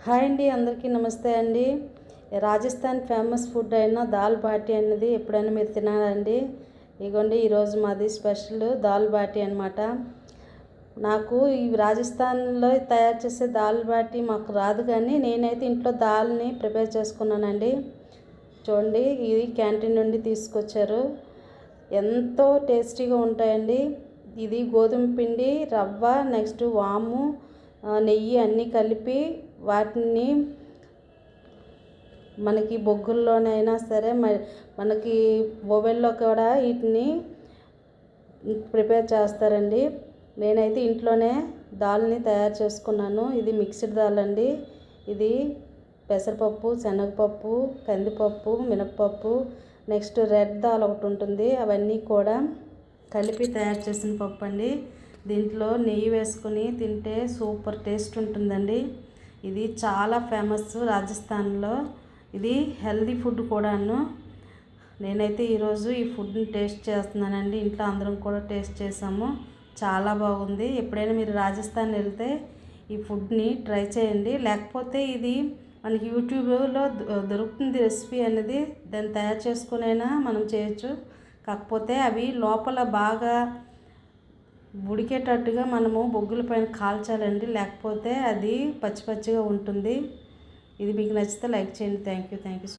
Hi అండి, అందరికీ నమస్తే అండి. రాజస్థాన్ ఫేమస్ ఫుడ్ అయిన దాల్ బాటీ అనేది ఎప్పుడైనా మీరు తినాలండి. ఇగోండి, ఈరోజు మాది స్పెషల్ దాల్ బాటీ అనమాట. నాకు ఈ రాజస్థాన్లో తయారు చేసే దాల్ బాటీ మాకు రాదు, కానీ నేనైతే ఇంట్లో దాల్ని ప్రిపేర్ చేసుకున్నానండి. చూడండి, ఇది క్యాంటీన్ నుండి తీసుకొచ్చారు. ఎంతో టేస్టీగా ఉంటాయండి. ఇది గోధుమ పిండి, రవ్వ, నెక్స్ట్ వాము, నెయ్యి అన్నీ కలిపి వాటిని మనకి బొగ్గుల్లోనైనా సరే మనకి ఓవెన్లో కూడా వీటిని ప్రిపేర్ చేస్తారండి. నేనైతే ఇంట్లోనే దాల్ని తయారు చేసుకున్నాను. ఇది మిక్స్డ్ దాల్ అండి. ఇది పెసరపప్పు, శనగపప్పు, కందిపప్పు, మినపప్పు, నెక్స్ట్ రెడ్ దాల్ ఒకటి ఉంటుంది. అవన్నీ కూడా కలిపి తయారు చేసిన పప్పు అండి. దీంట్లో నెయ్యి వేసుకుని తింటే సూపర్ టేస్ట్ ఉంటుందండి. ఇది చాలా ఫేమస్ రాజస్థాన్లో. ఇది హెల్దీ ఫుడ్ కూడాను. నేనైతే ఈరోజు ఈ ఫుడ్ని టేస్ట్ చేస్తున్నానండి. ఇంట్లో అందరం కూడా టేస్ట్ చేసాము. చాలా బాగుంది. ఎప్పుడైనా మీరు రాజస్థాన్ వెళ్తే ఈ ఫుడ్ని ట్రై చేయండి. లేకపోతే ఇది మనకి యూట్యూబ్లో దొరుకుతుంది రెసిపీ అనేది. దాన్ని తయారు చేసుకునైనా మనం చేయొచ్చు. కాకపోతే అవి లోపల బాగా ఉడికేటట్టుగా మనము బొగ్గుల పైన కాల్చాలండి. లేకపోతే అది పచ్చి పచ్చిగా ఉంటుంది. ఇది మీకు నచ్చితే లైక్ చేయండి. Thank you.